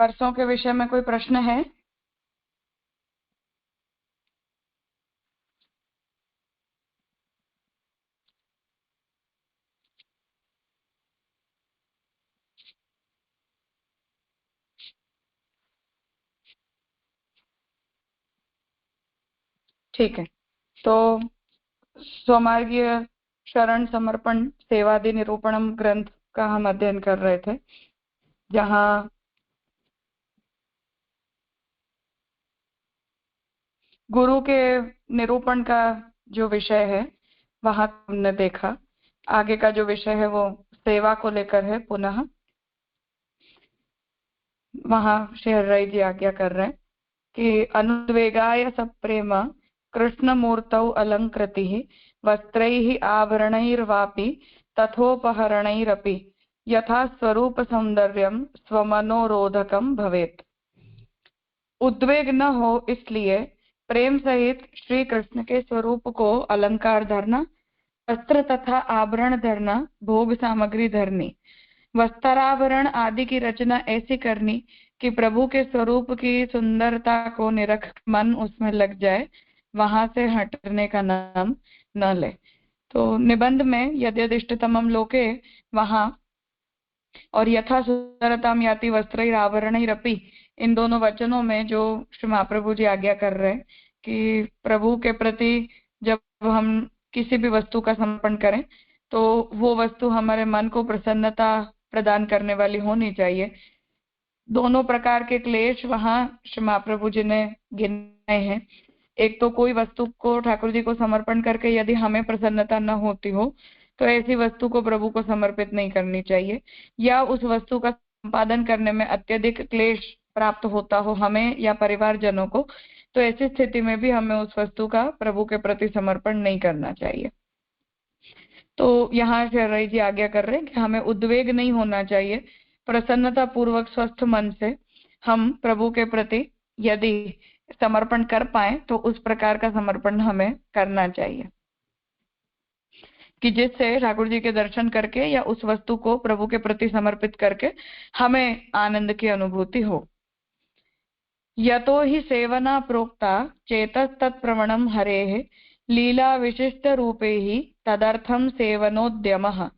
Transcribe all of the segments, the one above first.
परसों के विषय में कोई प्रश्न है? ठीक है, तो स्वमार्गीय शरण समर्पण सेवादि निरूपणम ग्रंथ का हम अध्ययन कर रहे थे, जहाँ गुरु के निरूपण का जो विषय है वहां हमने देखा। आगे का जो विषय है वो सेवा को लेकर है। पुनः वहां श्री हरिराय जी आज्ञा कर रहे हैं कि अनुद्वेगाय सप्रेम कृष्णमूर्तौ अलंकृतिः वस्त्रैः आभरणैर्वापि तथोपहरणैरपि यथा स्वरूप सौंदर्यम स्वमनोरोधकम भवेत्। उद्वेग न हो इसलिए प्रेम सहित श्री कृष्ण के स्वरूप को अलंकार धरना, वस्त्र तथा आभरण धरना, भोग सामग्री धरनी, वस्त्राभरण आदि की रचना ऐसी करनी कि प्रभु के स्वरूप की सुंदरता को निरख मन उसमें लग जाए, वहां से हटने का नाम न ले। तो निबंध में यद्यदिष्टतमं लोके वहां और यथा सुंदरताम याति वस्त्रैराभरणैरपि, इन दोनों वचनों में जो श्री महाप्रभु जी आज्ञा कर रहे हैं कि प्रभु के प्रति जब हम किसी भी वस्तु का समर्पण करें तो वो वस्तु हमारे मन को प्रसन्नता प्रदान करने वाली होनी चाहिए। दोनों प्रकार के क्लेश वहां श्री महाप्रभु जी ने गिनाए हैं। एक तो कोई वस्तु को ठाकुर जी को समर्पण करके यदि हमें प्रसन्नता न होती हो तो ऐसी वस्तु को प्रभु को समर्पित नहीं करनी चाहिए, या उस वस्तु का संपादन करने में अत्यधिक क्लेश प्राप्त होता हो हमें या परिवारजनों को, तो ऐसी स्थिति में भी हमें उस वस्तु का प्रभु के प्रति समर्पण नहीं करना चाहिए। तो यहाँ हरिराय जी आज्ञा कर रहे हैं कि हमें उद्वेग नहीं होना चाहिए, प्रसन्नता पूर्वक स्वस्थ मन से हम प्रभु के प्रति यदि समर्पण कर पाए तो उस प्रकार का समर्पण हमें करना चाहिए कि जिससे ठाकुर जी के दर्शन करके या उस वस्तु को प्रभु के प्रति समर्पित करके हमें आनंद की अनुभूति हो। यतो हि सेवना प्रोक्ता चेतस्तत्प्रवणं हरेः लीला विशिष्ट रूपे ही तदर्थं सेवनोद्यमः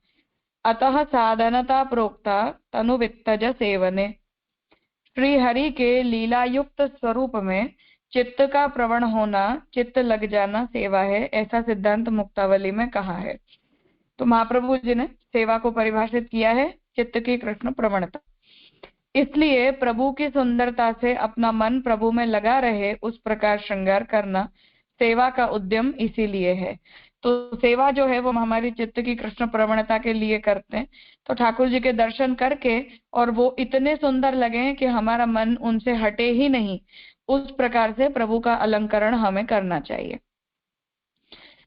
अतः साधनता प्रोक्ता तनुवित्तज सेवने। श्री हरि के लीला युक्त स्वरूप में चित्त का प्रवण होना, चित्त लग जाना सेवा है, ऐसा सिद्धांत मुक्तावली में कहा है। तो महाप्रभु जी ने सेवा को परिभाषित किया है चित्त की कृष्ण प्रवणता। इसलिए प्रभु की सुंदरता से अपना मन प्रभु में लगा रहे उस प्रकार श्रृंगार करना सेवा का उद्यम इसीलिए है। तो सेवा जो है वो हमारी चित्त की कृष्ण प्रवणता के लिए करते हैं, तो ठाकुर जी के दर्शन करके और वो इतने सुंदर लगे कि हमारा मन उनसे हटे ही नहीं, उस प्रकार से प्रभु का अलंकरण हमें करना चाहिए।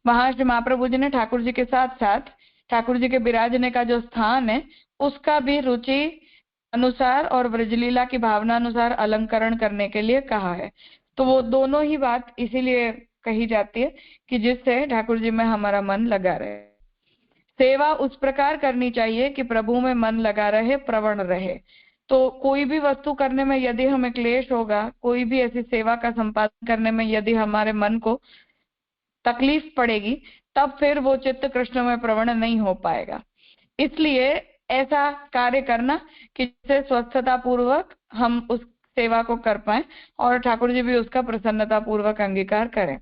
वहां श्री महाप्रभु जी ने ठाकुर जी के साथ साथ ठाकुर जी के विराजने का जो स्थान है उसका भी रुचि अनुसार और ब्रजलीला की भावना अनुसार अलंकरण करने के लिए कहा है। तो वो दोनों ही बात इसीलिए कही जाती है कि जिससे ठाकुर जी में हमारा मन लगा रहे। सेवा उस प्रकार करनी चाहिए कि प्रभु में मन लगा रहे, प्रवण रहे। तो कोई भी वस्तु करने में यदि हमें क्लेश होगा, कोई भी ऐसी सेवा का संपादन करने में यदि हमारे मन को तकलीफ पड़ेगी, तब फिर वो चित्त कृष्ण में प्रवण नहीं हो पाएगा। इसलिए ऐसा कार्य करना कि जिससे स्वस्थता पूर्वक हम उस सेवा को कर पाए और ठाकुर जी भी उसका प्रसन्नता पूर्वक अंगीकार करें।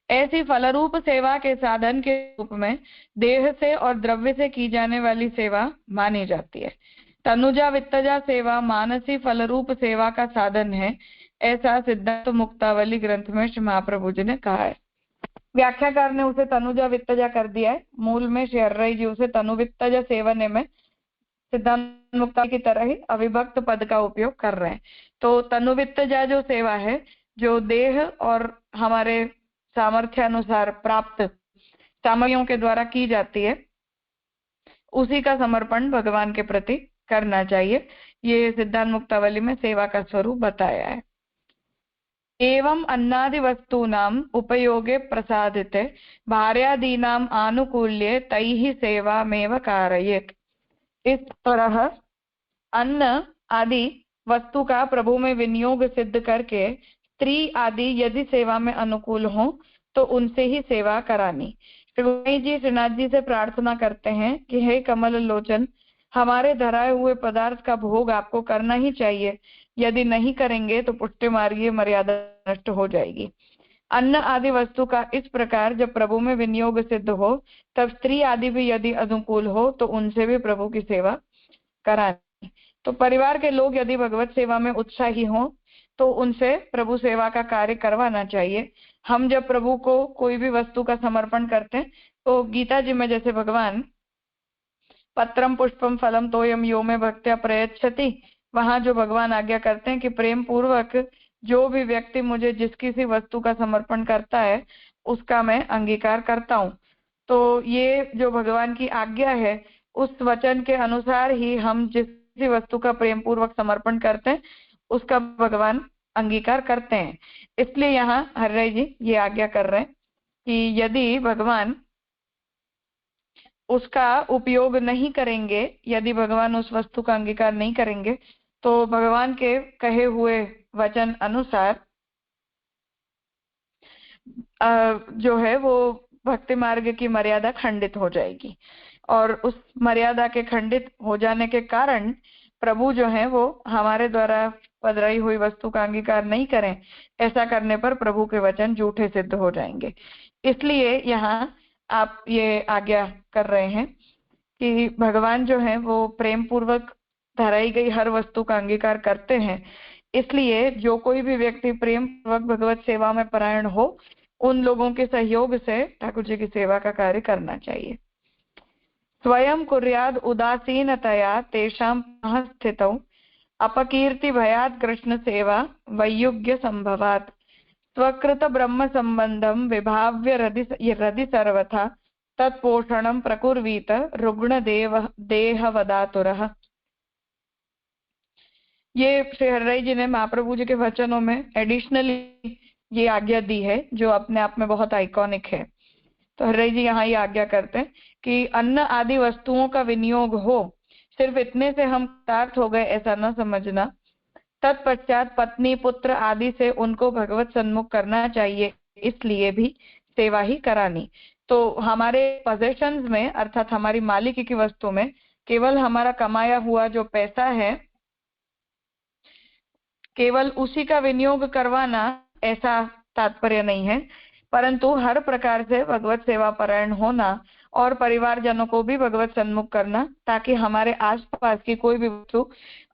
ऐसी फलरूप सेवा के साधन के रूप में देह से और द्रव्य से की जाने वाली सेवा मानी जाती है। तनुजा वित्तजा सेवा मानसी फलरूप सेवा का साधन है, ऐसा सिद्धांत मुक्तावली ग्रंथ में श्री महाप्रभु जी ने कहा है। व्याख्याकार ने उसे तनुजा वित्तजा कर दिया है, मूल में श्री हरिराय जी उसे तनुवित्तजा सेवने में सिद्धांत मुक्तावली की तरह ही अविभक्त पद का उपयोग कर रहे हैं। तो तनुवित्तजा जो सेवा है, जो देह और हमारे सामर्थ्य अनुसार प्राप्त सामग्रियों के द्वारा की जाती है, उसी का समर्पण भगवान के प्रति करना चाहिए। ये सिद्धांत मुक्तावली में सेवा का स्वरूप बताया है। एवं अन्नादि वस्तूनाम उपयोगे प्रसादिते भार्यादीनाम आनुकूल्ये तैहि सेवामेव कारयेत्। इस तरह अन्न आदि वस्तु का प्रभु में विनियोग सिद्ध करके स्त्री आदि यदि सेवा में अनुकूल हो तो उनसे ही सेवा करानी। श्री गोसाई जी श्रीनाथ जी से प्रार्थना करते हैं कि हे कमल लोचन, हमारे धराए हुए पदार्थ का भोग आपको करना ही चाहिए, यदि नहीं करेंगे तो पुष्टि मार्गीय मर्यादा नष्ट हो जाएगी। अन्न आदि वस्तु का इस प्रकार जब प्रभु में विनियोग सिद्ध हो तब स्त्री आदि भी यदि अनुकूल हो तो उनसे भी प्रभु की सेवा करानी। तो परिवार के लोग यदि भगवत सेवा में उत्साही हों तो उनसे प्रभु सेवा का कार्य करवाना चाहिए। हम जब प्रभु को कोई भी वस्तु का समर्पण करते हैं तो गीता जी में जैसे भगवान पत्रम पुष्पम फलम तोयम यो में भक्त्या प्रयच्छति, वहां जो भगवान आज्ञा करते हैं कि प्रेम पूर्वक जो भी व्यक्ति मुझे जिस किसी वस्तु का समर्पण करता है उसका मैं अंगीकार करता हूँ। तो ये जो भगवान की आज्ञा है उस वचन के अनुसार ही हम जिस किसी वस्तु का प्रेम पूर्वक समर्पण करते हैं उसका भगवान अंगीकार करते हैं। इसलिए यहाँ हर्राई जी ये आज्ञा कर रहे हैं कि यदि भगवान उसका उपयोग नहीं करेंगे, यदि भगवान उस वस्तु का अंगीकार नहीं करेंगे तो भगवान के कहे हुए वचन अनुसार जो है वो भक्ति मार्ग की मर्यादा खंडित हो जाएगी, और उस मर्यादा के खंडित हो जाने के कारण प्रभु जो है वो हमारे द्वारा पधराई हुई वस्तु का अंगीकार नहीं करें। ऐसा करने पर प्रभु के वचन झूठे सिद्ध हो जाएंगे। इसलिए यहाँ आप ये आज्ञा कर रहे हैं कि भगवान जो है वो प्रेम पूर्वक धराई गई हर वस्तु का अंगीकार करते हैं। इसलिए जो कोई भी व्यक्ति प्रेम पूर्वक भगवत सेवा में परायण हो उन लोगों के सहयोग से ठाकुर जी की सेवा का कार्य करना चाहिए। स्वयं कुर्याद उदासीनतया तेषां स्थितौ अपकीर्ति भयात् कृष्ण सेवा वैयुग्य संभवात् स्वकृत ब्रह्म संबंधम विभाव्य रदि सर्वथा तत्पोषणम प्रकुर्वीत रुग्ण देहवदातुरः। ये श्री हर्राई जी ने महाप्रभु जी के वचनों में एडिशनली ये आज्ञा दी है जो अपने आप में बहुत आइकॉनिक है। तो हर्राई जी यहाँ ये आज्ञा करते हैं कि अन्न आदि वस्तुओं का विनियोग हो, सिर्फ इतने से हम कृतार्थ हो गए ऐसा न समझना। तत्पश्चात पत्नी पुत्र आदि से उनको भगवत सन्मुख करना चाहिए, इसलिए भी सेवा ही करानी। तो हमारे पोजेशंस में अर्थात हमारी मालिकी की वस्तु में केवल हमारा कमाया हुआ जो पैसा है केवल उसी का विनियोग करवाना ऐसा तात्पर्य नहीं है, परंतु हर प्रकार से भगवत सेवा परायण होना और परिवारजनों को भी भगवत सन्मुख करना, ताकि हमारे आसपास की कोई भी वस्तु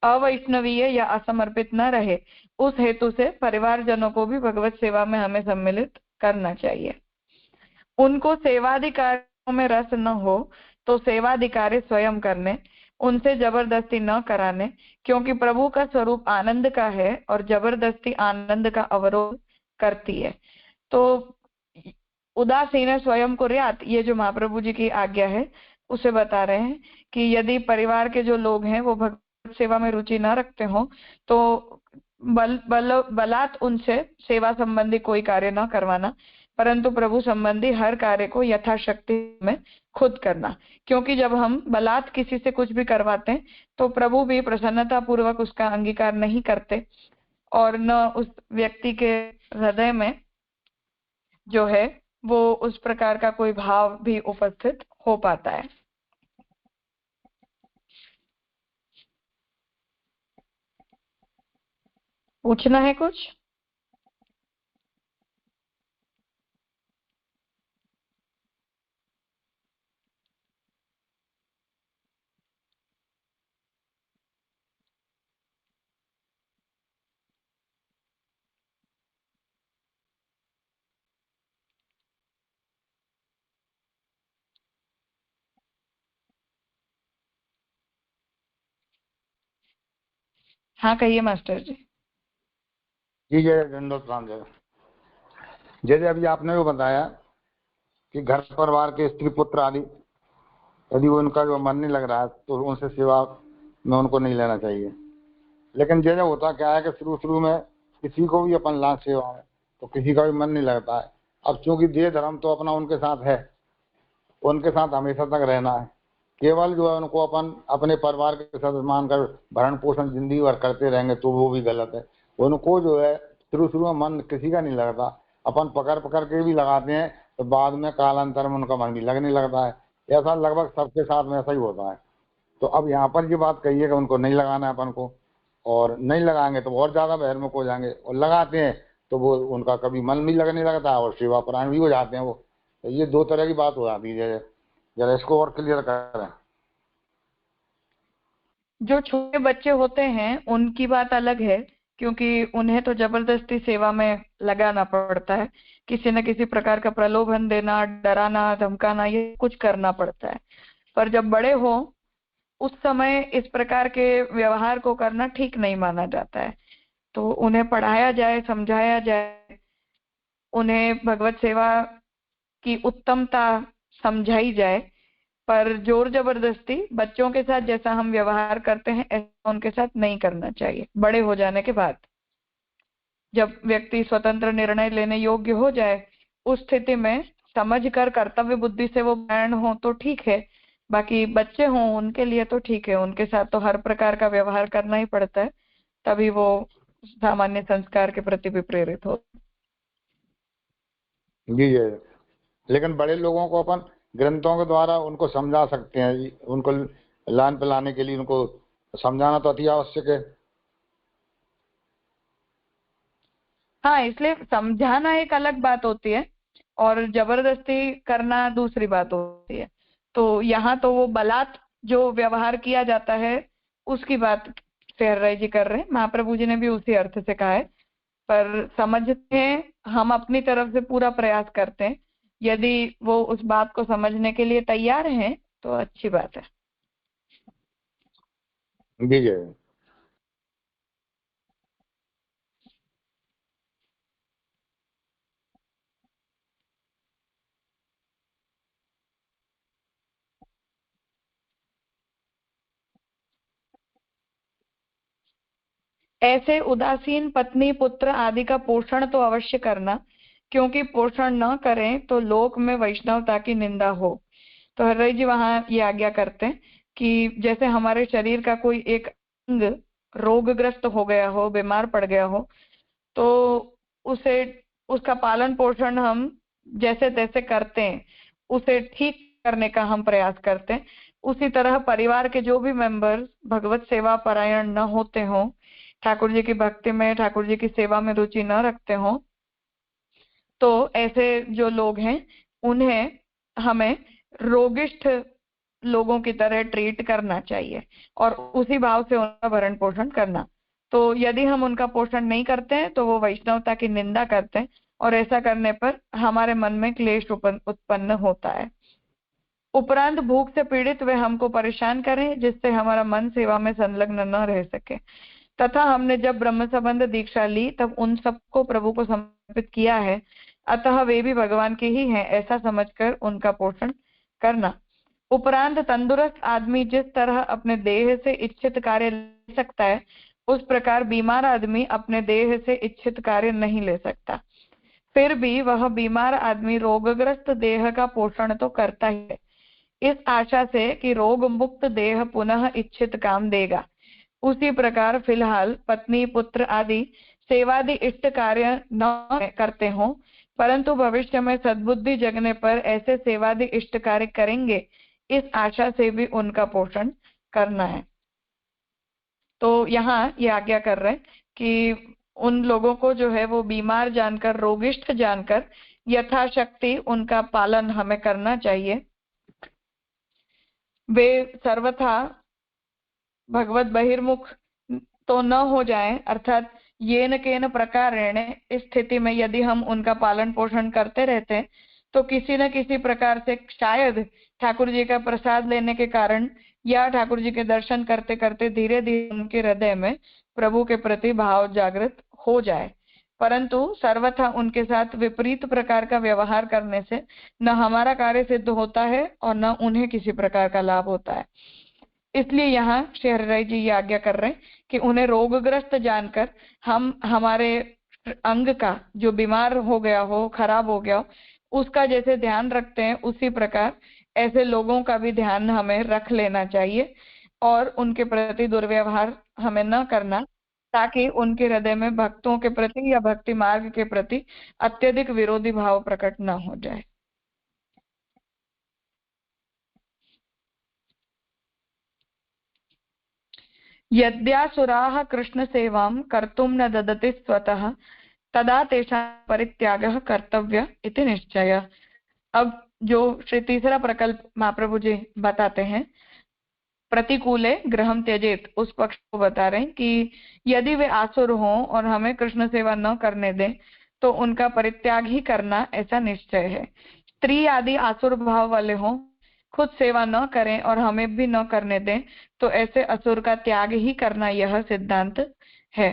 अवैष्णवीय या असमर्पित न रहे। उस हेतु से परिवारजनों को भी भगवत सेवा में हमें सम्मिलित करना चाहिए। उनको सेवाधिकारियों में रस न हो तो सेवाधिकारी स्वयं करने, उनसे जबरदस्ती न कराने, क्योंकि प्रभु का स्वरूप आनंद का है और जबरदस्ती आनंद का अवरोध करती है। तो उदासीन स्वयं कुर्यात, ये जो महाप्रभु जी की आज्ञा है उसे बता रहे हैं कि यदि परिवार के जो लोग हैं वो भगवत सेवा में रुचि न रखते हो तो बलात् उनसे सेवा संबंधी कोई कार्य न करवाना, परंतु प्रभु संबंधी हर कार्य को यथाशक्ति में खुद करना। क्योंकि जब हम बलात् किसी से कुछ भी करवाते हैं तो प्रभु भी प्रसन्नता पूर्वक उसका अंगीकार नहीं करते और न उस व्यक्ति के हृदय में जो है वो उस प्रकार का कोई भाव भी उपस्थित हो पाता है। पूछना है कुछ? हाँ कहिए मास्टर जी। जी जय दंडोत राम जय। जैसे अभी आपने वो बताया कि घर परिवार के स्त्री पुत्र आदि यदि उनका जो मन नहीं लग रहा है तो उनसे सेवा में उनको नहीं लेना चाहिए। लेकिन जैसे होता क्या है कि शुरू में किसी को भी अपन लाख सेवा में तो किसी का भी मन नहीं लगता है। अब चूंकि देह धर्म तो अपना उनके साथ है, उनके साथ हमेशा तक रहना है, केवल जो है उनको अपन अपने परिवार के सदस्य मानकर भरण पोषण जिंदगी भर करते रहेंगे तो वो भी गलत है। उनको जो है शुरू शुरू में मन किसी का नहीं लगता, अपन पकड़ पकड़ के भी लगाते हैं तो बाद में कालांतर में उनका मन भी लगने लगता है। ऐसा लगभग सबके साथ में ऐसा ही होता है। तो अब यहाँ पर ये बात कही है कि उनको नहीं लगाना है अपन को, और नहीं लगाएंगे तो और ज्यादा बहिर्मुख हो जाएंगे, और लगाते हैं तो वो उनका कभी मन भी लगने लगता है और सेवा परायण भी हो जाते हैं वो। तो ये दो तरह की बात हो जाती है। जरा इसको और क्लियर करें। जो छोटे बच्चे होते हैं उनकी बात अलग है, क्योंकि उन्हें तो जबरदस्ती सेवा में लगाना पड़ता है, किसी न किसी प्रकार का प्रलोभन देना, डराना, धमकाना, ये कुछ करना पड़ता है। पर जब बड़े हो उस समय इस प्रकार के व्यवहार को करना ठीक नहीं माना जाता है। तो उन्हें पढ़ाया जाए, समझाया जाए, उन्हें भगवत सेवा की उत्तमता समझाई जाए, पर जोर जबरदस्ती बच्चों के साथ जैसा हम व्यवहार करते हैं ऐसा उनके साथ नहीं करना चाहिए। बड़े हो जाने के बाद जब व्यक्ति स्वतंत्र निर्णय लेने योग्य हो जाए, उस स्थिति में समझकर कर्तव्य बुद्धि से वो पारायण हो तो ठीक है। बाकी बच्चे हों उनके लिए तो ठीक है, उनके साथ तो हर प्रकार का व्यवहार करना ही पड़ता है, तभी वो सामान्य संस्कार के प्रति भी प्रेरित हो। जी जी। लेकिन बड़े लोगों को अपन ग्रंथों के द्वारा उनको समझा सकते हैं जी, उनको लान पे लाने के लिए उनको समझाना तो अति आवश्यक है। हाँ, इसलिए समझाना एक अलग बात होती है और जबरदस्ती करना दूसरी बात होती है। तो यहाँ तो वो बलात् जो व्यवहार किया जाता है उसकी बात श्री राय जी कर रहे हैं। महाप्रभु जी ने भी उसी अर्थ से कहा है, पर समझते हैं हम अपनी तरफ से पूरा प्रयास करते हैं। यदि वो उस बात को समझने के लिए तैयार हैं तो अच्छी बात है। जी जी। ऐसे उदासीन पत्नी पुत्र आदि का पोषण तो अवश्य करना, क्योंकि पोषण न करें तो लोक में वैष्णवता की निंदा हो। तो हरि जी वहां ये आज्ञा करते हैं कि जैसे हमारे शरीर का कोई एक अंग रोगग्रस्त हो गया हो, बीमार पड़ गया हो, तो उसे उसका पालन पोषण हम जैसे तैसे करते हैं, उसे ठीक करने का हम प्रयास करते हैं। उसी तरह परिवार के जो भी मेंबर्स भगवत सेवा परायण न होते हों, ठाकुर जी की भक्ति में, ठाकुर जी की सेवा में रुचि न रखते हों, तो ऐसे जो लोग हैं उन्हें हमें रोगिष्ठ लोगों की तरह ट्रीट करना चाहिए और उसी भाव से उनका भरण पोषण करना। तो यदि हम उनका पोषण नहीं करते हैं तो वो वैष्णवता की निंदा करते हैं, और ऐसा करने पर हमारे मन में क्लेश उत्पन्न होता है। उपरांत भूख से पीड़ित वे हमको परेशान करें, जिससे हमारा मन सेवा में संलग्न न रह सके। तथा हमने जब ब्रह्म संबंध दीक्षा ली तब उन सबको प्रभु को समर्पित किया है, अतः वे भी भगवान के ही हैं, ऐसा समझकर उनका पोषण करना। उपरांत तंदुरुस्त आदमी जिस तरह अपने देह से इच्छित कार्य ले सकता है, उस प्रकार बीमार आदमी अपने देह से इच्छित कार्य नहीं ले सकता। फिर भी वह बीमार आदमी रोगग्रस्त देह का पोषण तो करता ही है, इस आशा से कि रोग मुक्त देह पुनः इच्छित काम देगा। उसी प्रकार फिलहाल पत्नी पुत्र आदि सेवादि इष्ट कार्य न करते हों, परंतु भविष्य में सद्बुद्धि जगने पर ऐसे सेवादि इष्ट कार्य करेंगे, इस आशा से भी उनका पोषण करना है। तो यहाँ ये आज्ञा कर रहे हैं कि उन लोगों को जो है वो बीमार जानकर, रोगिष्ठ जानकर यथाशक्ति उनका पालन हमें करना चाहिए। वे सर्वथा भगवत बहिर्मुख तो न हो जाए, अर्थात येन केन प्रकारेण इस स्थिति में यदि हम उनका पालन पोषण करते रहते हैं तो किसी न किसी प्रकार से शायद ठाकुर जी का प्रसाद लेने के कारण या ठाकुर जी के दर्शन करते करते धीरे धीरे उनके हृदय में प्रभु के प्रति भाव जागृत हो जाए, परंतु सर्वथा उनके साथ विपरीत प्रकार का व्यवहार करने से न हमारा कार्य सिद्ध होता है और न उन्हें किसी प्रकार का लाभ होता है। इसलिए यहाँ श्री हरिराय जी ये आज्ञा कर रहे हैं कि उन्हें रोगग्रस्त जानकर हम हमारे अंग का जो बीमार हो गया हो, खराब हो गया हो, उसका जैसे ध्यान रखते हैं, उसी प्रकार ऐसे लोगों का भी ध्यान हमें रख लेना चाहिए और उनके प्रति दुर्व्यवहार हमें न करना, ताकि उनके हृदय में भक्तों के प्रति या भक्ति मार्ग के प्रति अत्यधिक विरोधी भाव प्रकट न हो जाए। यद्यासुराः कृष्णसेवां कर्तुं न ददति स्वतः तदा तेषां परित्यागः कर्तव्य इति निश्चयः। अब जो श्री तीसरा प्रकल्प महाप्रभु जी बताते हैं, प्रतिकूले गृहम त्यजेत, उस पक्ष को बता रहे हैं कि यदि वे आसुर हों और हमें कृष्ण सेवा न करने दें तो उनका परित्याग ही करना ऐसा निश्चय है। स्त्री आदि आसुर भाव वाले हों, खुद सेवा न करें और हमें भी न करने दें, तो ऐसे असुर का त्याग ही करना यह सिद्धांत है।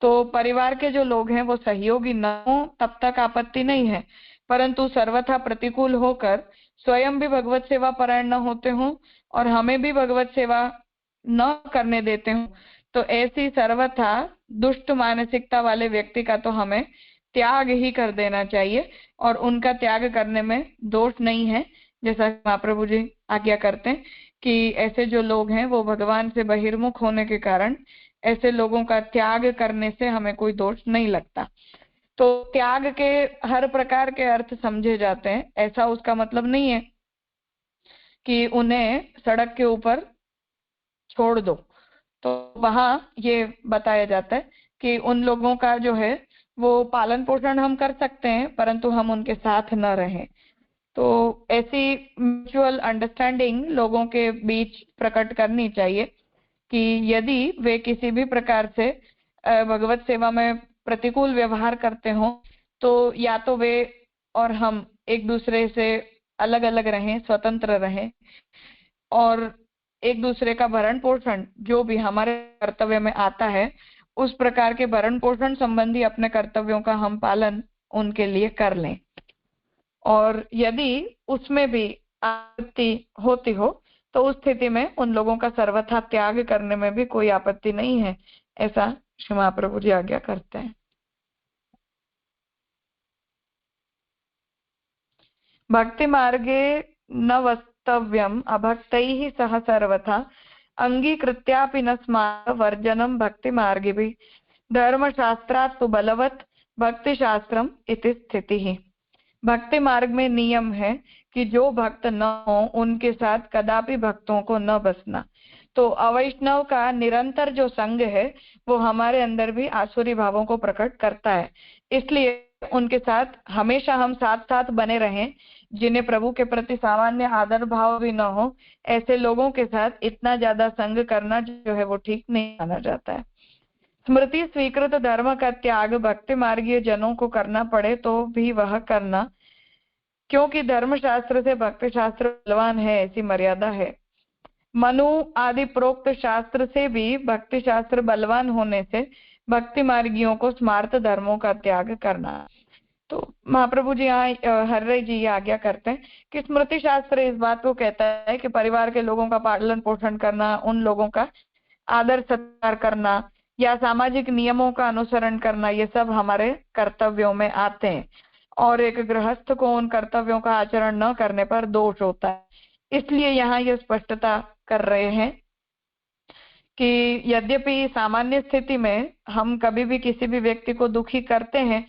तो परिवार के जो लोग हैं वो सहयोगी न हो तब तक आपत्ति नहीं है, परंतु सर्वथा प्रतिकूल होकर स्वयं भी भगवत सेवा परायण न होते हों और हमें भी भगवत सेवा न करने देते हों, तो ऐसी सर्वथा दुष्ट मानसिकता वाले व्यक्ति का तो हमें त्याग ही कर देना चाहिए और उनका त्याग करने में दोष नहीं है। जैसा महाप्रभु जी आज्ञा करते हैं कि ऐसे जो लोग हैं वो भगवान से बहिर्मुख होने के कारण ऐसे लोगों का त्याग करने से हमें कोई दोष नहीं लगता। तो त्याग के हर प्रकार के अर्थ समझे जाते हैं, ऐसा उसका मतलब नहीं है कि उन्हें सड़क के ऊपर छोड़ दो। तो वहां ये बताया जाता है कि उन लोगों का जो है वो पालन पोषण हम कर सकते हैं, परंतु हम उनके साथ न रहें। तो ऐसी म्यूचुअल अंडरस्टैंडिंग लोगों के बीच प्रकट करनी चाहिए कि यदि वे किसी भी प्रकार से भगवत सेवा में प्रतिकूल व्यवहार करते हों, तो या तो वे और हम एक दूसरे से अलग अलग रहें, स्वतंत्र रहें और एक दूसरे का भरण पोषण जो भी हमारे कर्तव्य में आता है उस प्रकार के भरण पोषण संबंधी अपने कर्तव्यों का हम पालन उनके लिए कर लें। और यदि उसमें भी आपत्ति होती हो तो उस स्थिति में उन लोगों का सर्वथा त्याग करने में भी कोई आपत्ति नहीं है, ऐसा श्री महाप्रभु जी आज्ञा करते हैं। भक्ति मार्गे न वक्तव्यम अभक्तैः सह सर्वथा अंगीकृत्यापि न स्मार वर्जनम भक्ति मार्गे भी धर्मशास्त्रात् तु बलवत् भक्ति शास्त्रम इति स्थितिः। भक्ति मार्ग में नियम है कि जो भक्त न हो उनके साथ कदापि भक्तों को न बसना। तो अवैष्णव का निरंतर जो संग है वो हमारे अंदर भी आसुरी भावों को प्रकट करता है, इसलिए उनके साथ हमेशा हम साथ साथ बने रहें। जिन्हें प्रभु के प्रति सामान्य आदर भाव भी न हो, ऐसे लोगों के साथ इतना ज्यादा संग करना जो है वो ठीक नहीं माना जाता है। स्मृति स्वीकृत धर्म का त्याग भक्ति मार्गीय जनों को करना पड़े तो भी वह करना, क्योंकि धर्मशास्त्र से भक्ति शास्त्र बलवान है, ऐसी मर्यादा है। मनु आदि प्रोक्त शास्त्र से भी भक्ति शास्त्र बलवान होने से भक्ति मार्गियों को स्मार्त धर्मों का त्याग करना। तो महाप्रभु जी यहाँ हर्रई जी ये आज्ञा करते हैं कि स्मृति शास्त्र इस बात को कहता है कि परिवार के लोगों का पालन पोषण करना, उन लोगों का आदर सत्कार करना या सामाजिक नियमों का अनुसरण करना, ये सब हमारे कर्तव्यों में आते हैं और एक गृहस्थ को उन कर्तव्यों का आचरण न करने पर दोष होता है। इसलिए यहाँ ये स्पष्टता कर रहे हैं कि यद्यपि सामान्य स्थिति में हम कभी भी किसी भी व्यक्ति को दुखी करते हैं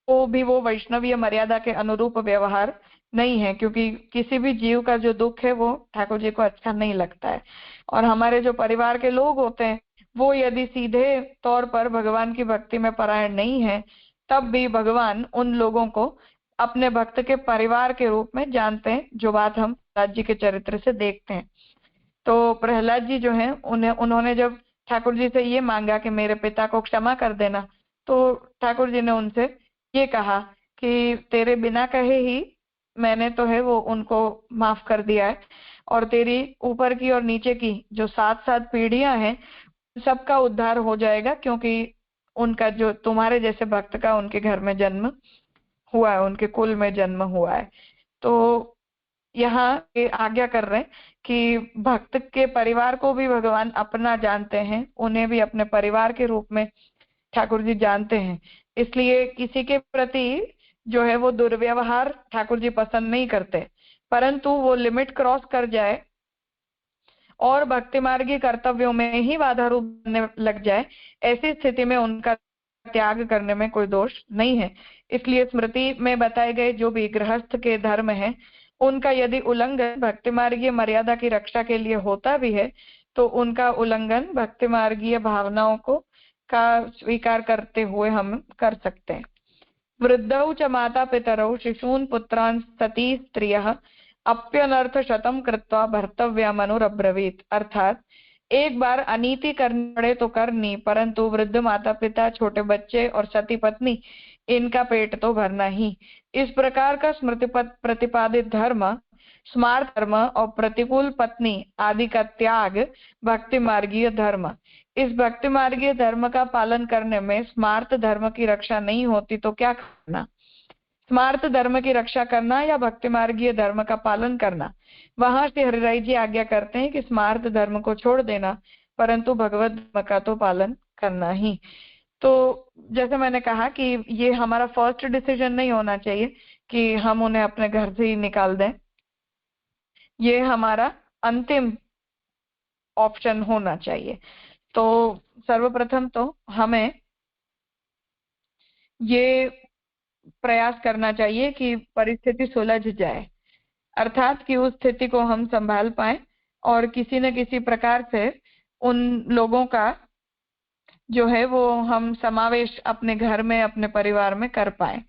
तो भी वो वैष्णवीय मर्यादा के अनुरूप व्यवहार नहीं है, क्योंकि किसी भी जीव का जो दुख है वो ठाकुर जी को अच्छा नहीं लगता है। और हमारे जो परिवार के लोग होते हैं वो यदि सीधे तौर पर भगवान की भक्ति में परायण नहीं है, तब भी भगवान उन लोगों को अपने भक्त के परिवार के रूप में जानते हैं, जो बात हम प्रहलाद जी के चरित्र से देखते हैं। तो प्रहलाद जी जो है उन्होंने जब ठाकुर जी से ये मांगा कि मेरे पिता को क्षमा कर देना, तो ठाकुर जी ने उनसे ये कहा कि तेरे बिना कहे ही मैंने तो है वो उनको माफ कर दिया है, और तेरी ऊपर की और नीचे की जो 7 पीढ़ियां हैं सबका उद्धार हो जाएगा, क्योंकि उनका जो तुम्हारे जैसे भक्त का उनके घर में जन्म हुआ है, उनके कुल में जन्म हुआ है। तो यहाँ आज्ञा कर रहे हैं कि भक्त के परिवार को भी भगवान अपना जानते हैं, उन्हें भी अपने परिवार के रूप में ठाकुर जी जानते हैं। इसलिए किसी के प्रति जो है वो दुर्व्यवहार ठाकुर जी पसंद नहीं करते, परंतु वो लिमिट क्रॉस कर जाए और भक्ति मार्गी कर्तव्यों में ही बाधा रूप बनने लग जाए, ऐसी स्थिति में उनका त्याग करने में कोई दोष नहीं है। इसलिए स्मृति में बताए गए जो भी गृहस्थ के धर्म है, उनका यदि उल्लंघन भक्ति मार्गीय मर्यादा की रक्षा के लिए होता भी है, तो उनका उल्लंघन भक्ति मार्गीय भावनाओं को का स्वीकार करते हुए हम कर सकते हैं। वृद्धौ च माता पितरौ शिशून् पुत्रान् सती स्त्रियः अप्यनर्थ शतम कृत्वा भर्तव्या मनुरब्रवीत। अर्थात एक बार अनीति करनी पड़े तो करनी, परंतु वृद्ध माता पिता, छोटे बच्चे और सती पत्नी, इनका पेट तो भरना ही। इस प्रकार का स्मृति प्रतिपादित धर्म, स्मार्त धर्म और प्रतिकूल पत्नी आदि का त्याग भक्ति मार्गीय धर्म। इस भक्ति मार्गीय धर्म का पालन करने में स्मार्त धर्म की रक्षा नहीं होती तो क्या करना? स्मार्त धर्म की रक्षा करना या भक्ति मार्गीय धर्म का पालन करना? वहां से हरिराय जी आज्ञा करते हैं कि स्मार्त धर्म को छोड़ देना, परंतु भगवत धर्म का तो पालन करना ही। तो जैसे मैंने कहा कि ये हमारा फर्स्ट डिसीजन नहीं होना चाहिए कि हम उन्हें अपने घर से ही निकाल दें। ये हमारा अंतिम ऑप्शन होना चाहिए। तो सर्वप्रथम तो हमें ये प्रयास करना चाहिए कि परिस्थिति सुलझ जाए, अर्थात कि उस स्थिति को हम संभाल पाए और किसी न किसी प्रकार से उन लोगों का जो है वो हम समावेश अपने घर में, अपने परिवार में कर पाए।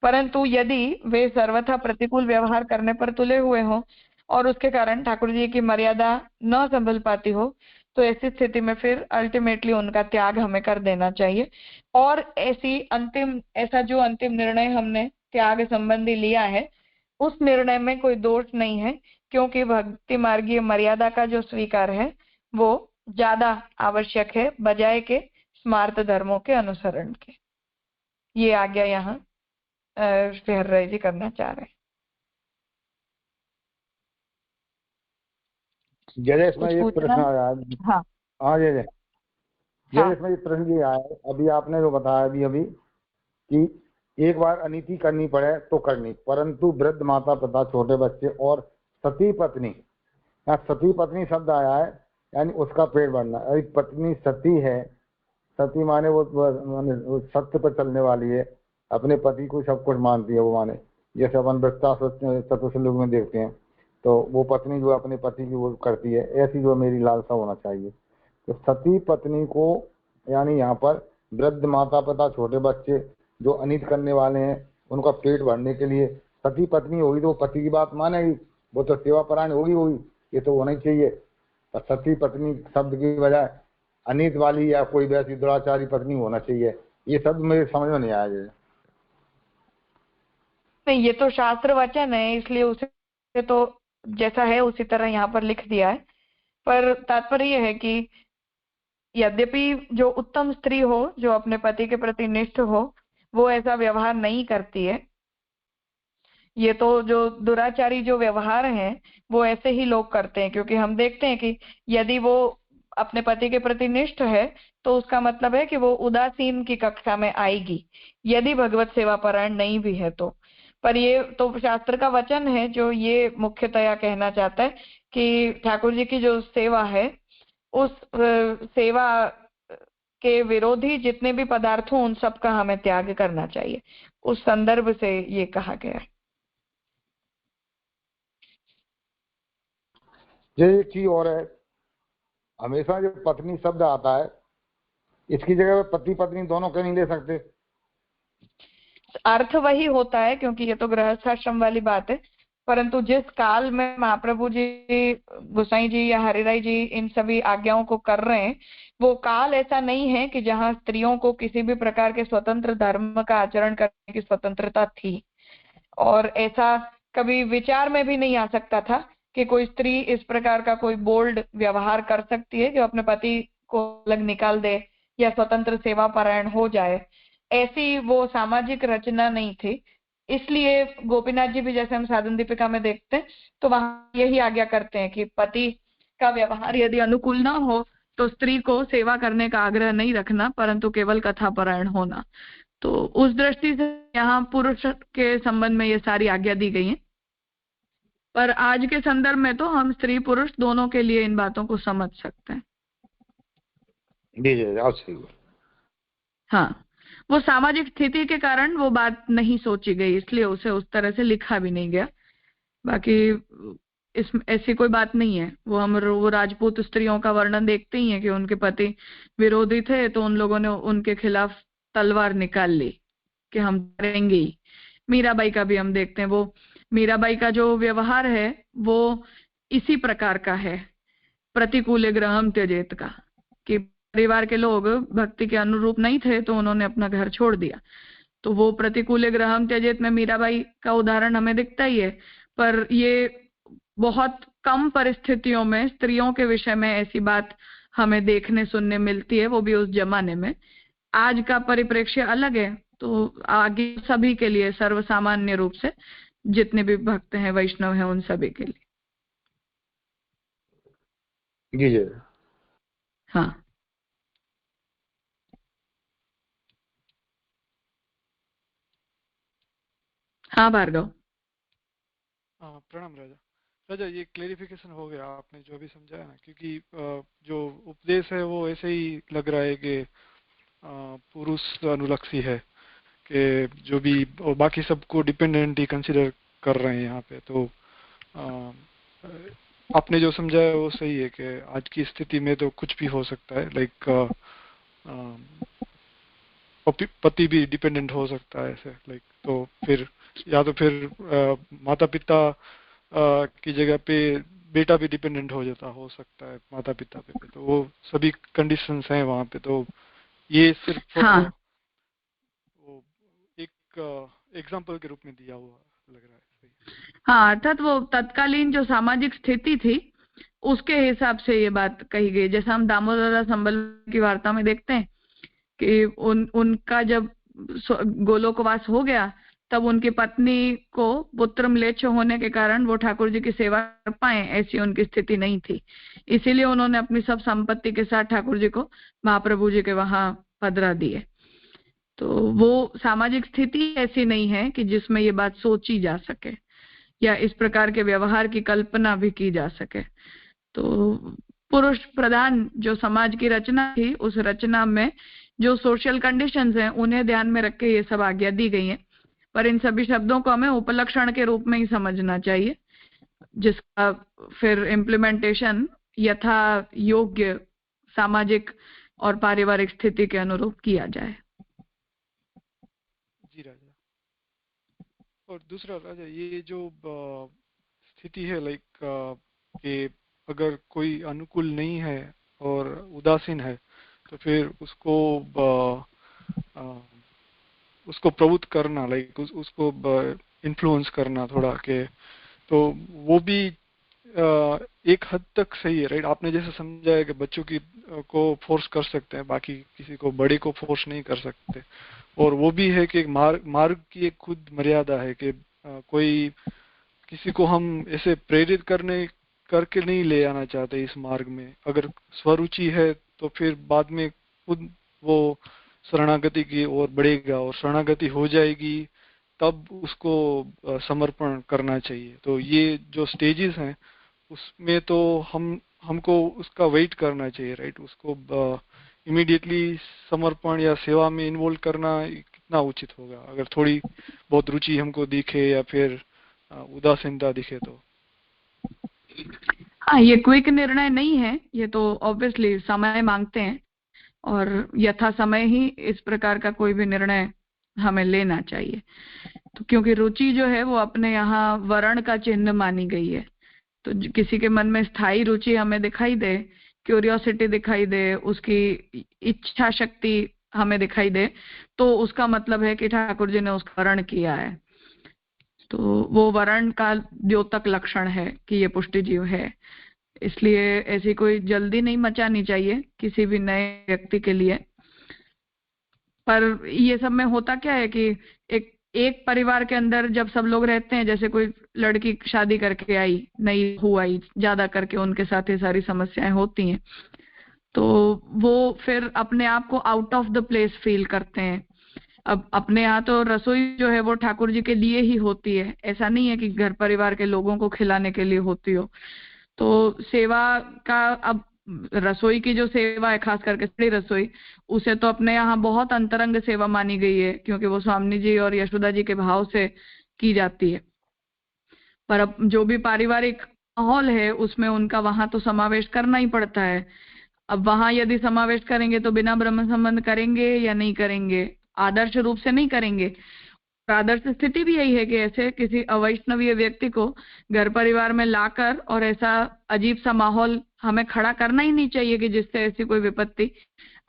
परंतु यदि वे सर्वथा प्रतिकूल व्यवहार करने पर तुले हुए हों और उसके कारण ठाकुर जी की मर्यादा न संभल पाती हो, तो ऐसी स्थिति में फिर अल्टीमेटली उनका त्याग हमें कर देना चाहिए। और ऐसा जो अंतिम निर्णय हमने त्याग संबंधी लिया है, उस निर्णय में कोई दोष नहीं है, क्योंकि भक्ति मार्गीय मर्यादा का जो स्वीकार है वो ज्यादा आवश्यक है बजाय के स्मार्त धर्मों के अनुसरण के। ये आज्ञा यहाँ श्री हरिराय जी करना चाह रहे हैं। जैसे इसमें एक प्रश्न आया। हाँ हाँ जैसे इसमें एक प्रश्न ये आया, अभी आपने जो बताया अभी कि एक बार अनीति करनी पड़े तो करनी, परंतु वृद्ध माता पिता, छोटे बच्चे और सती पत्नी, यहाँ सती पत्नी शब्द आया है, यानी उसका पेट भरना। अरे पत्नी सती है, सती माने वो सत्य पर चलने वाली है, अपने पति को सब कुछ मानती है। वो माने जैसे अपन वृत्तासुर चतुर्श्लोक में देखते हैं, तो वो पत्नी जो अपने पति की वो करती है, ऐसी जो मेरी लालसा होना चाहिए। तो सती पत्नी को यानी यहाँ पर वृद्ध माता पिता, छोटे बच्चे जो अनित करने वाले हैं, उनका पेट भरने के लिए सती पत्नी होगी तो पति की बात मानेगी, वो तो सेवा परायण होगी, ये तो होना ही चाहिए। पर सती पत्नी शब्द की बजाय अनित वाली या कोई वैसी दुराचारी पत्नी होना चाहिए। ये शब्द मेरे समझ में नहीं आया। नहीं, ये तो शास्त्र वचन है, इसलिए उसे तो जैसा है उसी तरह यहाँ पर लिख दिया है। पर तात्पर्य यह है कि यद्यपि जो उत्तम स्त्री हो, जो अपने पति के प्रति निष्ठ हो, वो ऐसा व्यवहार नहीं करती है। ये तो जो दुराचारी जो व्यवहार है वो ऐसे ही लोग करते हैं, क्योंकि हम देखते हैं कि यदि वो अपने पति के प्रति निष्ठ है तो उसका मतलब है कि वो उदासीन की कक्षा में आएगी, यदि भगवत सेवा परायण नहीं भी है तो। पर ये तो शास्त्र का वचन है जो ये मुख्यतया कहना चाहता है कि ठाकुर जी की जो सेवा है, उस सेवा के विरोधी जितने भी पदार्थ हों उन सब का हमें त्याग करना चाहिए। उस संदर्भ से ये कहा गया है। ये एक चीज और है, हमेशा जो पत्नी शब्द आता है, इसकी जगह पति पत्नी दोनों क्यों नहीं ले सकते? अर्थ वही होता है, क्योंकि ये तो गृहस्थाश्रम वाली बात है। परंतु जिस काल में महाप्रभु जी, गोसाई जी या हरिराय जी इन सभी आज्ञाओं को कर रहे हैं, वो काल ऐसा नहीं है कि जहाँ स्त्रियों को किसी भी प्रकार के स्वतंत्र धर्म का आचरण करने की स्वतंत्रता थी। और ऐसा कभी विचार में भी नहीं आ सकता था कि कोई स्त्री इस प्रकार का कोई बोल्ड व्यवहार कर सकती है जो अपने पति को अलग निकाल दे या स्वतंत्र सेवा परायण हो जाए। ऐसी वो सामाजिक रचना नहीं थी। इसलिए गोपीनाथ जी भी, जैसे हम साधन दीपिका में देखते हैं, तो वहां यही आज्ञा करते हैं कि पति का व्यवहार यदि अनुकूल ना हो तो स्त्री को सेवा करने का आग्रह नहीं रखना, परंतु केवल कथा परायण होना। तो उस दृष्टि से यहाँ पुरुष के संबंध में ये सारी आज्ञा दी गई है। पर आज के संदर्भ में तो हम स्त्री पुरुष दोनों के लिए इन बातों को समझ सकते हैं। जी जी आप सही। हाँ, वो सामाजिक स्थिति के कारण वो बात नहीं सोची गई, इसलिए उसे उस तरह से लिखा भी नहीं गया। बाकी इस ऐसी कोई बात नहीं है। वो राजपूत स्त्रियों का वर्णन देखते ही हैं कि उनके पति विरोधी थे, तो उन लोगों ने उनके खिलाफ तलवार निकाल ली कि हम करेंगे ही। मीराबाई का भी हम देखते हैं, वो मीराबाई का जो व्यवहार है वो इसी प्रकार का है, प्रतिकूल गृहम त्यजेत का, कि परिवार के लोग भक्ति के अनुरूप नहीं थे तो उन्होंने अपना घर छोड़ दिया। तो वो प्रतिकूल गृहम त्यजेत में मीराबाई का उदाहरण हमें दिखता ही है। पर ये बहुत कम परिस्थितियों में स्त्रियों के विषय में ऐसी बात हमें देखने सुनने मिलती है, वो भी उस जमाने में। आज का परिप्रेक्ष्य अलग है, तो आगे सभी के लिए सर्वसामान्य रूप से जितने भी भक्त हैं, वैष्णव हैं, उन सभी के लिए। जी जी हाँ हाँ भार्गव। प्रणाम राजा। राजा, ये क्लेरिफिकेशन हो गया आपने जो भी समझाया ना, क्योंकि जो उपदेश है वो ऐसे ही लग रहा है कि पुरुष अनुलक्षी है, कि जो भी और बाकी सबको डिपेंडेंट ही कंसिडर कर रहे हैं यहाँ पे। तो आपने जो समझाया वो सही है कि आज की स्थिति में तो कुछ भी हो सकता है, लाइक पति भी डिपेंडेंट हो सकता है ऐसे, लाइक तो फिर या तो फिर माता पिता की जगह पे बेटा भी डिपेंडेंट हो सकता है माता पिता पे। तो वो सभी कंडीशंस हैं वहाँ पे। तो ये सिर्फ हाँ वो एक एग्जाम्पल के रूप में दिया हुआ लग रहा है। सही। हाँ, अर्थात वो तत्कालीन जो सामाजिक स्थिति थी उसके हिसाब से ये बात कही गई। जैसा हम दामोदर संबल की वार्ता में देखते हैं कि उनका जब गोलोकवास हो गया तब उनकी पत्नी को पुत्र म्लेच्छ होने के कारण वो ठाकुर जी की सेवा कर पाए, ऐसी उनकी स्थिति नहीं थी। इसीलिए उन्होंने अपनी सब संपत्ति के साथ ठाकुर जी को महाप्रभु जी के वहां पधरा दिए। तो वो सामाजिक स्थिति ऐसी नहीं है कि जिसमें ये बात सोची जा सके या इस प्रकार के व्यवहार की कल्पना भी की जा सके। तो पुरुष प्रधान जो समाज की रचना थी, उस रचना में जो सोशल कंडीशंस हैं उन्हें ध्यान में रख के ये सब आज्ञा दी गई है। पर इन सभी शब्दों को हमें उपलक्षण के रूप में ही समझना चाहिए, जिसका फिर इम्प्लीमेंटेशन यथा योग्य सामाजिक और पारिवारिक स्थिति के अनुरूप किया जाए। जी राजा। और दूसरा राजा, ये जो स्थिति है, लाइक कि अगर कोई अनुकूल नहीं है और उदासीन है तो फिर उसको प्रवुत्त करना, लाइक उसको इन्फ्लुएंस करना थोड़ा के, तो वो भी एक हद तक सही है, राइट। आपने जैसे समझाया कि बच्चों की को फोर्स कर सकते हैं, बाकी किसी को बड़े को फोर्स नहीं कर सकते। और वो भी है कि मार्ग की एक खुद मर्यादा है कि कोई किसी को हम ऐसे प्रेरित करके नहीं ले आना चाहते इस मार्ग में। अगर स्वरुचि है तो फिर बाद में खुद वो शरणागति की ओर बढ़ेगा, और शरणागति हो जाएगी तब उसको समर्पण करना चाहिए। तो ये जो स्टेजेस हैं उसमें तो हमको उसका वेट करना चाहिए, राइट। उसको इमीडिएटली समर्पण या सेवा में इन्वॉल्व करना कितना उचित होगा, अगर थोड़ी बहुत रुचि हमको दिखे या फिर उदासीनता दिखे तो। हाँ, ये क्विक निर्णय नहीं है, ये तो ऑब्वियसली समय मांगते हैं और यथा समय ही इस प्रकार का कोई भी निर्णय हमें लेना चाहिए। तो क्योंकि रुचि जो है वो अपने यहाँ वर्ण का चिन्ह मानी गई है, तो किसी के मन में स्थायी रुचि हमें दिखाई दे, क्यूरियोसिटी दिखाई दे, उसकी इच्छा शक्ति हमें दिखाई दे, तो उसका मतलब है कि ठाकुर जी ने उसका वर्ण किया है। तो वो वर्ण का द्योतक लक्षण है कि ये पुष्टि जीव है। इसलिए ऐसी कोई जल्दी नहीं मचानी चाहिए किसी भी नए व्यक्ति के लिए। पर ये सब में होता क्या है कि एक परिवार के अंदर जब सब लोग रहते हैं, जैसे कोई लड़की शादी करके आई, नई हुई, ज्यादा करके उनके साथ ये सारी समस्याएं होती हैं, तो वो फिर अपने आप को out of the place feel करते हैं। अब अपने यहाँ तो रसोई जो है वो ठाकुर जी के लिए ही होती है, ऐसा नहीं है कि घर परिवार के लोगों को खिलाने के लिए होती हो। तो सेवा का, अब रसोई की जो सेवा है, खास करके स्त्री रसोई, उसे तो अपने यहाँ बहुत अंतरंग सेवा मानी गई है, क्योंकि वो स्वामी जी और यशोदा जी के भाव से की जाती है। पर अब जो भी पारिवारिक माहौल है उसमें उनका वहां तो समावेश करना ही पड़ता है। अब वहां यदि समावेश करेंगे तो बिना ब्रह्म संबंध करेंगे या नहीं करेंगे? आदर्श रूप से नहीं करेंगे। आदर्श स्थिति भी यही है कि ऐसे किसी अवैष्णवीय व्यक्ति को घर परिवार में लाकर और ऐसा अजीब सा माहौल हमें खड़ा करना ही नहीं चाहिए कि जिससे ऐसी कोई विपत्ति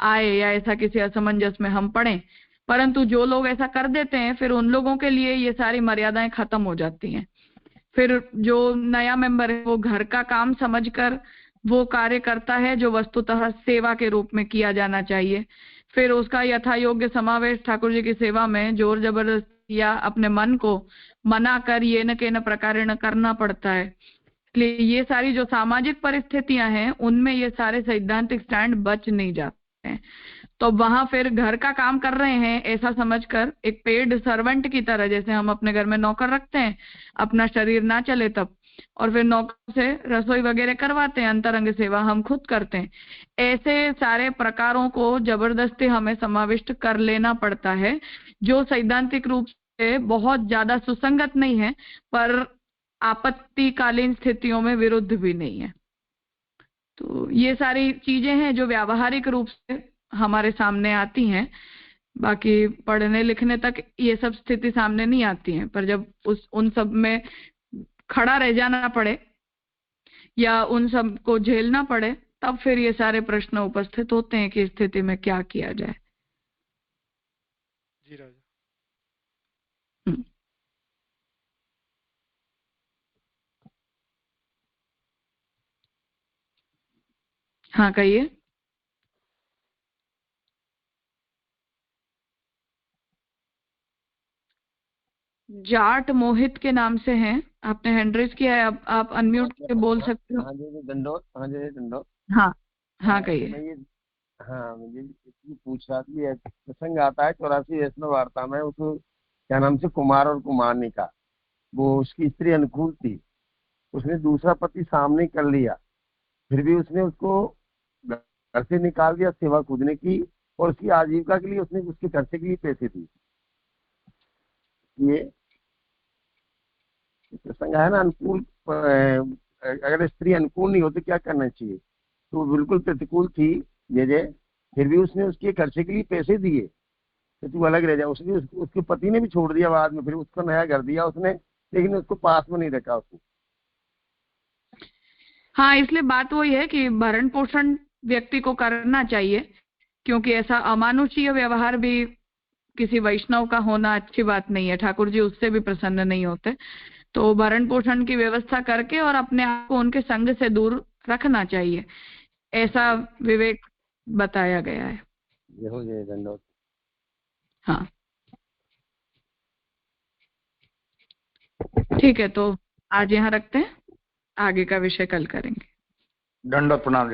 आए या ऐसा किसी असमंजस में हम पड़े। परंतु जो लोग ऐसा कर देते हैं, फिर उन लोगों के लिए ये सारी मर्यादाएं खत्म हो जाती हैं। फिर जो नया मेंबर है वो घर का काम समझकर वो कार्य करता है जो वस्तुतः सेवा के रूप में किया जाना चाहिए। फिर उसका यथा योग्य समावेश ठाकुर जी की सेवा में जोर जबरदस्ती या अपने मन को मना कर ये न के न प्रकारेण करना पड़ता है। इसलिए ये सारी जो सामाजिक परिस्थितियां हैं उनमें ये सारे सैद्धांतिक स्टैंड बच नहीं जाते हैं। तो वहां फिर घर का काम कर रहे हैं ऐसा समझकर एक पेड सर्वेंट की तरह, जैसे हम अपने घर में नौकर रखते हैं, अपना शरीर ना चले तब, और फिर नौकर से रसोई वगैरह करवाते हैं, अंतरंग सेवा हम खुद करते हैं। ऐसे सारे प्रकारों को जबरदस्ती हमें समाविष्ट कर लेना पड़ता है, जो सैद्धांतिक रूप से बहुत ज्यादा सुसंगत नहीं है, पर आपत्तिकालीन स्थितियों में विरुद्ध भी नहीं है। तो ये सारी चीजें हैं जो व्यावहारिक रूप से हमारे सामने आती हैं। बाकी पढ़ने लिखने तक ये सब स्थिति सामने नहीं आती है, पर जब उन सब में खड़ा रह जाना पड़े या उन सब को झेलना पड़े, तब फिर ये सारे प्रश्न उपस्थित होते हैं कि स्थिति में क्या किया जाए। जी राजा। हाँ कहिए। जाट मोहित के नाम से हैं, आपने हैंड रेज किया है, अब आप अनम्यूट करके बोल सकते हो। हाँ जी दंडोत। हाँ जी दंडोत। हाँ हाँ कहिए। मैं ये, हाँ मुझे इसलिए पूछ रहा था, ये प्रसंग आता है 84 वैष्णव वार्ता में, उस क्या नाम से कुमार और कुमारनी का, वो उसकी स्त्री अनुकूल थी, उसने दूसरा पति सामने कर लिया, फिर भी उसने उसको घर से निकाल दिया, सेवा खुद ने की, और उसकी आजीविका के लिए उसने उसके खर्चे के लिए पैसे दिए। ये प्रसंग है ना, अनुकूल अगर स्त्री अनुकूल नहीं हो तो क्या करना चाहिए? तो वो बिल्कुल प्रतिकूल थी जय, फिर भी उसने उसके खर्चे के लिए पैसे दिए तो तू अलग रह जा। उसने उसके पति ने भी छोड़ दिया बाद में, फिर उसको नया घर दिया उसने, लेकिन उसको पास में नहीं रखा उसको। हाँ, इसलिए बात वही है कि भरण पोषण व्यक्ति को करना चाहिए, क्योंकि ऐसा अमानुषीय व्यवहार भी किसी वैष्णव का होना अच्छी बात नहीं है। ठाकुर जी उससे भी प्रसन्न नहीं होते। तो भरण पोषण की व्यवस्था करके और अपने आप को उनके संग से दूर रखना चाहिए, ऐसा विवेक बताया गया है। जय दंडोत। हाँ ठीक है, तो आज यहाँ रखते हैं, आगे का विषय कल करेंगे। दंडोत प्रणाम।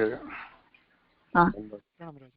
हाँ प्रणाम राजा।